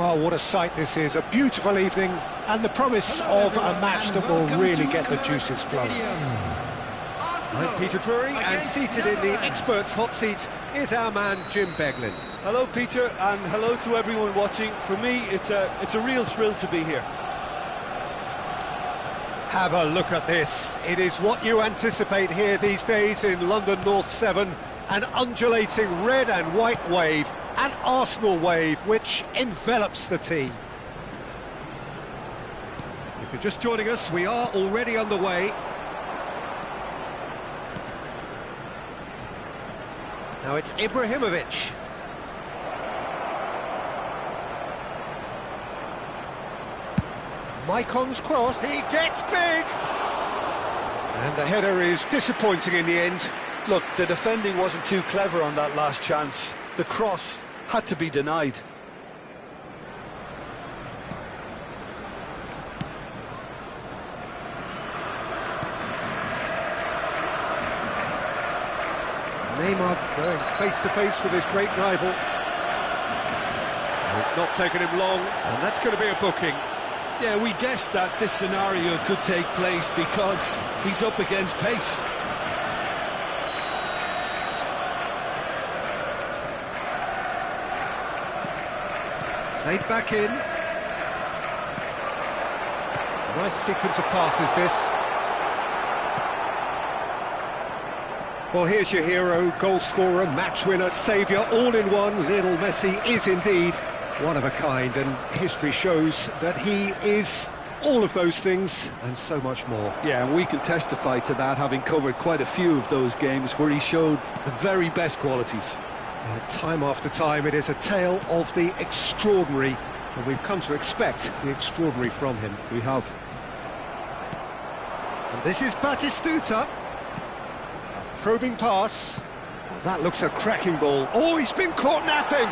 Oh, what a sight this is, a beautiful evening, and the promise of a match that will really get the juices flowing. I'm Peter Drury, and seated in the experts' hot seat is our man Jim Beglin. Hello Peter, and hello to everyone watching. For me, it's a real thrill to be here. Have a look at this. It is what you anticipate here these days in London North 7, an undulating red and white wave, an Arsenal wave which envelops the team. If you're just joining us, we are already underway. Now it's Ibrahimovic. Maicon's cross, he gets big! And the header is disappointing in the end. Look, the defending wasn't too clever on that last chance. The cross had to be denied. Neymar going face-to-face with his great rival. It's not taken him long, and that's going to be a booking. Yeah, we guessed that this scenario could take place because he's up against pace. Played back in. Nice sequence of passes, this. Well, here's your hero, goal scorer, match winner, saviour, all in one. Lionel Messi is indeed one of a kind, and history shows that he is all of those things and so much more. Yeah, and we can testify to that, having covered quite a few of those games where he showed the very best qualities. Time after time, it is a tale of the extraordinary, and we've come to expect the extraordinary from him. We have. And this is Batistuta. Probing pass. Oh, that looks a cracking ball. Oh, he's been caught napping!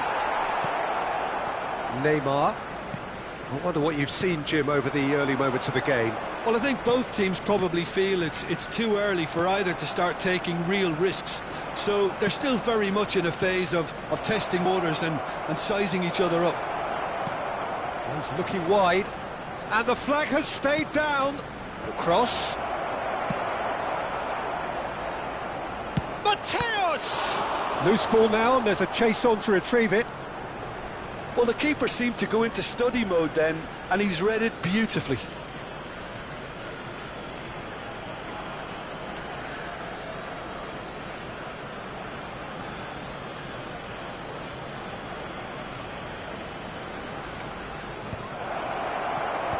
Neymar. I wonder what you've seen, Jim, over the early moments of the game. Well, I think both teams probably feel it's too early for either to start taking real risks. So they're still very much in a phase of testing waters and sizing each other up. He's looking wide. And the flag has stayed down. Cross. Mateus! Loose ball now, and there's a chase on to retrieve it. Well, the keeper seemed to go into study mode then, and he's read it beautifully.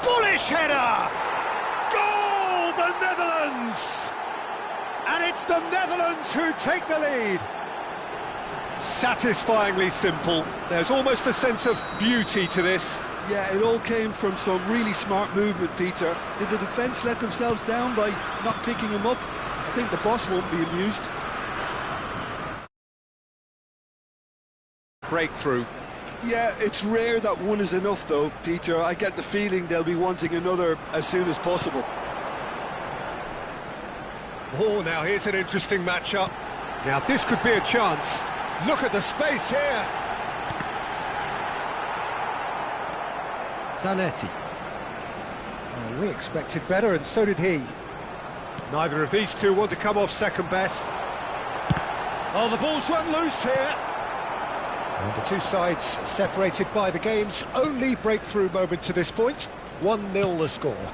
Bullish header! Goal, the Netherlands! And it's the Netherlands who take the lead. Satisfyingly simple. There's almost a sense of beauty to this. Yeah, it all came from some really smart movement, Peter. Did the defence let themselves down by not picking him up? I think the boss won't be amused. Breakthrough. Yeah, it's rare that one is enough though, Peter. I get the feeling they'll be wanting another as soon as possible. Oh, now here's an interesting matchup. Now this could be a chance. Look at the space here. Zanetti. Oh, we expected better, and so did he. Neither of these two want to come off second best. Oh, the ball's run loose here. And the two sides separated by the game's only breakthrough moment to this point. 1-0 the score.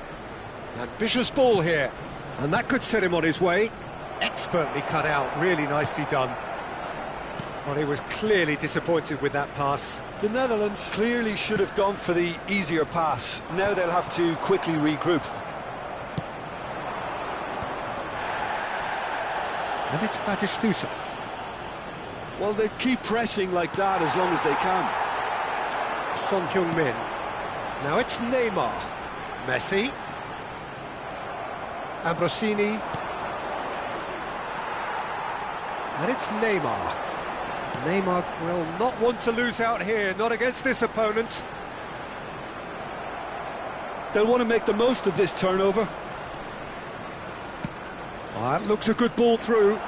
Ambitious ball here, and that could set him on his way. Expertly cut out, really nicely done. Well, he was clearly disappointed with that pass. The Netherlands clearly should have gone for the easier pass. Now they'll have to quickly regroup. And it's Batistuta. Well, they keep pressing like that as long as they can. Son Heung-min. Now it's Neymar. Messi. Ambrosini. And it's Neymar. Neymar will not want to lose out here, not against this opponent. They'll want to make the most of this turnover. That looks a good ball through.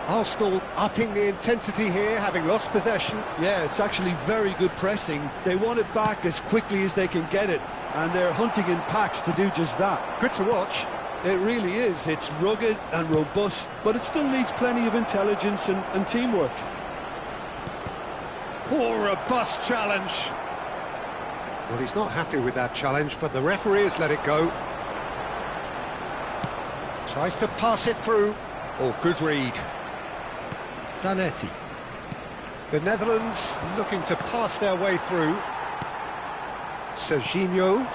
Arsenal upping the intensity here, having lost possession. Yeah, it's actually very good pressing. They want it back as quickly as they can get it, and they're hunting in packs to do just that. Good to watch. It really is. It's rugged and robust, but it still needs plenty of intelligence and teamwork. Poor, robust challenge. Well, he's not happy with that challenge, but the referee has let it go. Tries to pass it through. Oh, good read. Zanetti. The Netherlands looking to pass their way through. Serginho.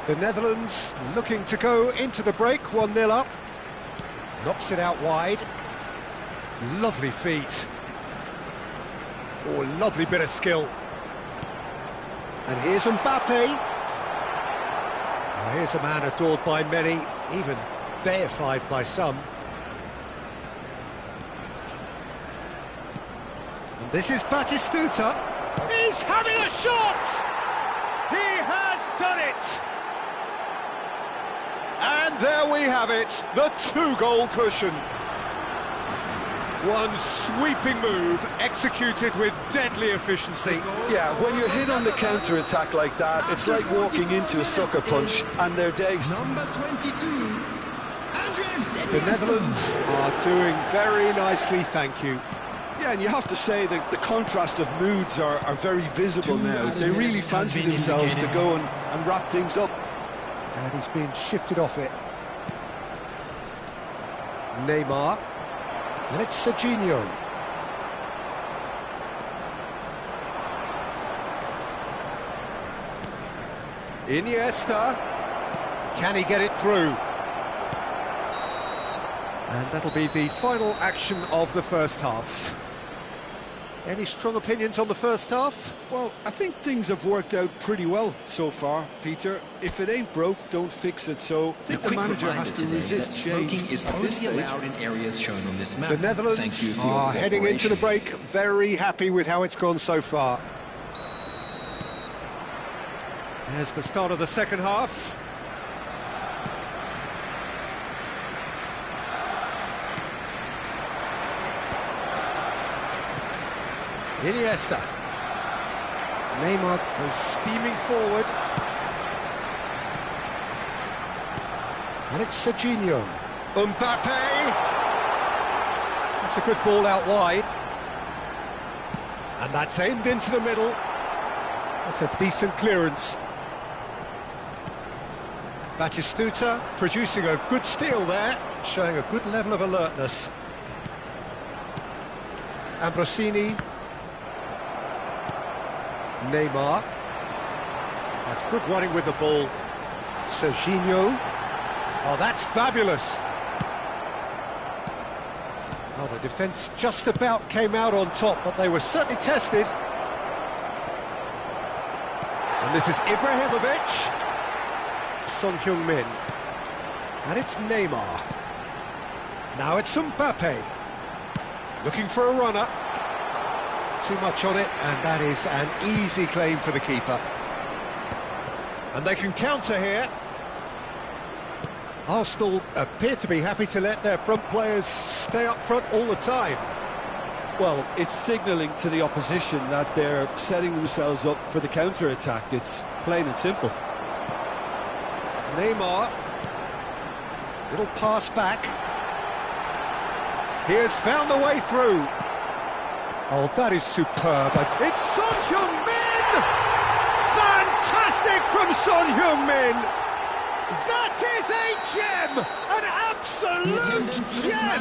The Netherlands looking to go into the break, 1-0 up. Knocks it out wide. Lovely feet. Oh, lovely bit of skill. And here's Mbappe. Well, here's a man adored by many, even deified by some. And this is Batistuta. He's having a shot! He has done it! And there we have it, the two-goal cushion. One sweeping move, executed with deadly efficiency. Yeah, when you're hit on the counter-attack like that, it's like walking into a sucker punch, and they're dazed. Number 22, The Netherlands are doing very nicely, thank you. Yeah, and you have to say that the contrast of moods are very visible now. They really fancy themselves to go and wrap things up. And he's being shifted off it. Neymar. And it's Serginho. Iniesta. Can he get it through? And that'll be the final action of the first half. Any strong opinions on the first half? Well, I think things have worked out pretty well so far, Peter. If it ain't broke, don't fix it. So I think the manager has to resist change at this stage. In areas shown on this map. The Netherlands are heading into the break, very happy with how it's gone so far. There's the start of the second half. Iniesta. Neymar goes steaming forward. And it's Serginho. Mbappe! That's a good ball out wide. And that's aimed into the middle. That's a decent clearance. Batistuta producing a good steal there, showing a good level of alertness. Ambrosini. Neymar. That's good running with the ball. Serginho. Oh, that's fabulous. Well, the defence just about came out on top, but they were certainly tested. And this is Ibrahimovic. Son Heung-min. And it's Neymar. Now it's Mbappe. Looking for a runner. Too much on it, and that is an easy claim for the keeper. And they can counter here. Arsenal appear to be happy to let their front players stay up front all the time. Well, it's signalling to the opposition that they're setting themselves up for the counter-attack. It's plain and simple. Neymar. Little pass back. He has found the way through. Oh, that is superb. It's Son Heung-min! Fantastic from Son Heung-min! That is a gem! An absolute gem!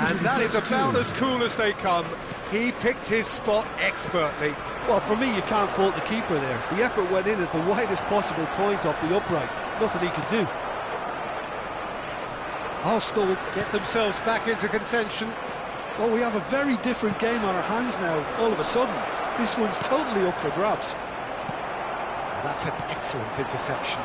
And that is about as cool as they come. He picked his spot expertly. Well, for me, you can't fault the keeper there. The effort went in at the widest possible point off the upright. Nothing he could do. Arsenal get themselves back into contention. Well, we have a very different game on our hands now, all of a sudden. This one's totally up for grabs. That's an excellent interception.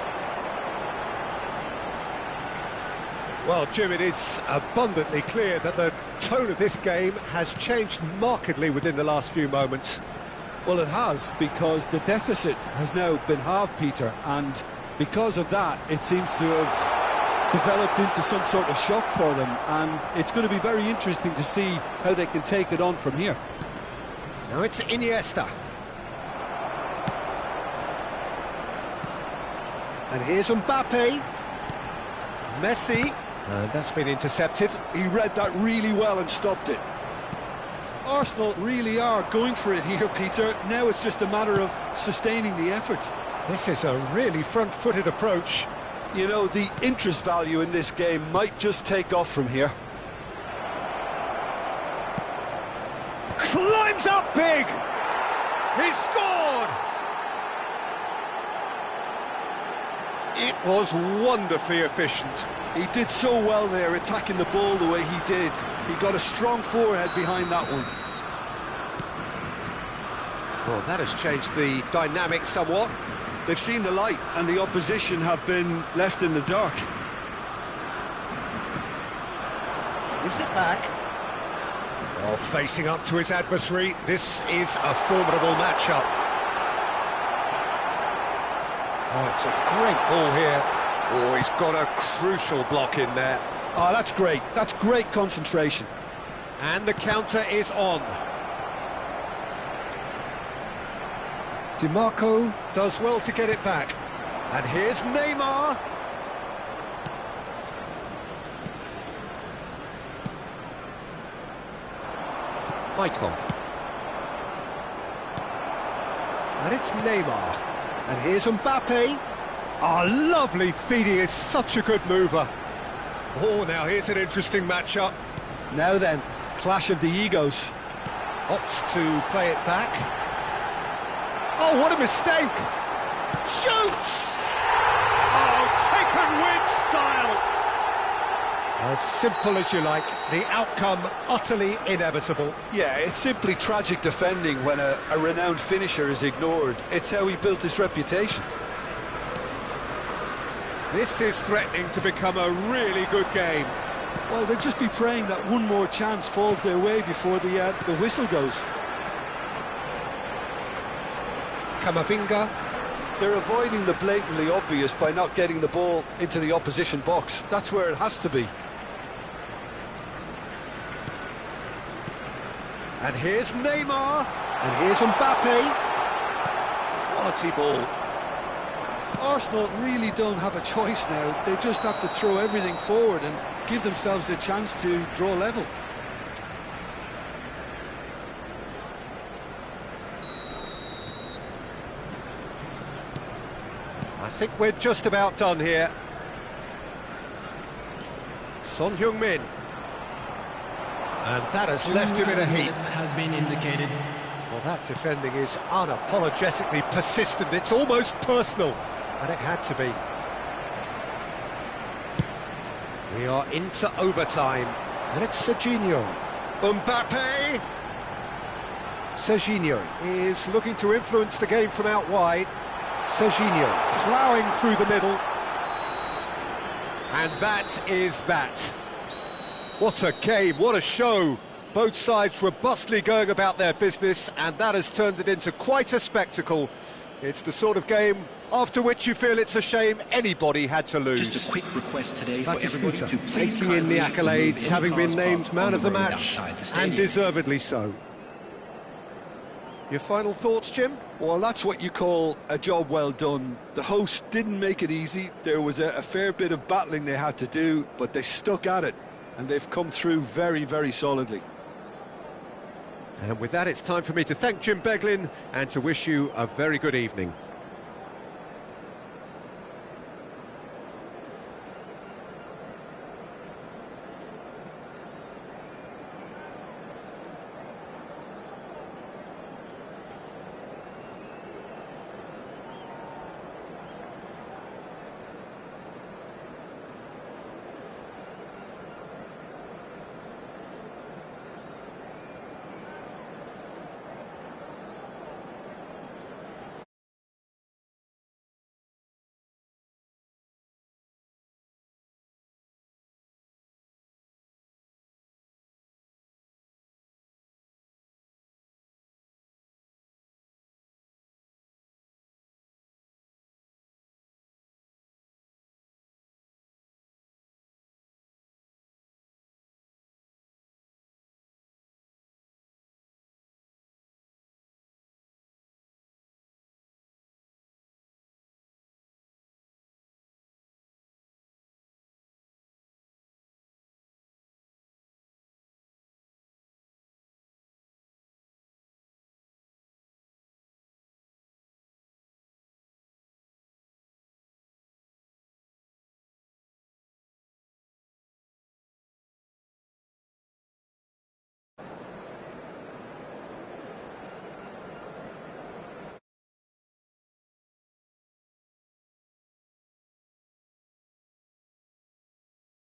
Well, Jim, it is abundantly clear that the tone of this game has changed markedly within the last few moments. Well, it has, because the deficit has now been halved, Peter, and because of that, it seems to have developed into some sort of shock for them, and it's going to be very interesting to see how they can take it on from here. Now it's Iniesta. And here's Mbappe. Messi. And that's been intercepted. He read that really well and stopped it. Arsenal really are going for it here, Peter. Now it's just a matter of sustaining the effort. This is a really front-footed approach. You know, the interest value in this game might just take off from here. Climbs up big! He's scored! It was wonderfully efficient. He did so well there, attacking the ball the way he did. He got a strong forehead behind that one. Well, that has changed the dynamic somewhat. They've seen the light, and the opposition have been left in the dark. Gives it back. Oh, facing up to his adversary. This is a formidable matchup. Oh, it's a great ball here. Oh, he's got a crucial block in there. Oh, that's great. That's great concentration. And the counter is on. DiMarco does well to get it back. And here's Neymar. Michael. And it's Neymar. And here's Mbappe. Oh, lovely feed, he is such a good mover. Oh, now here's an interesting matchup. Now then, clash of the egos. Opts to play it back. Oh, what a mistake! Shoots! Oh, taken with style! As simple as you like, the outcome utterly inevitable. Yeah, it's simply tragic defending when a renowned finisher is ignored. It's how he built his reputation. This is threatening to become a really good game. Well, they'll just be praying that one more chance falls their way before the whistle goes. Camavinga. They're avoiding the blatantly obvious by not getting the ball into the opposition box. That's where it has to be. And here's Neymar. And here's Mbappe. Quality ball. Arsenal really don't have a choice now. They just have to throw everything forward and give themselves a chance to draw level. I think we're just about done here. Son Heung-min. And that has left him in a heap. Has been indicated. Well, that defending is unapologetically persistent. It's almost personal. And it had to be. We are into overtime. And it's Serginho. Mbappe! Serginho is looking to influence the game from out wide. Serginho ploughing through the middle. And that is that. What a game, what a show. Both sides robustly going about their business, and that has turned it into quite a spectacle. It's the sort of game after which you feel it's a shame anybody had to lose. Just a quick request today for everybody to please taking in the accolades, having been named man of the match, and deservedly so. Your final thoughts, Jim? Well, that's what you call a job well done. The hosts didn't make it easy. There was a fair bit of battling they had to do, but they stuck at it, and they've come through very, very solidly. And with that, it's time for me to thank Jim Beglin and to wish you a very good evening.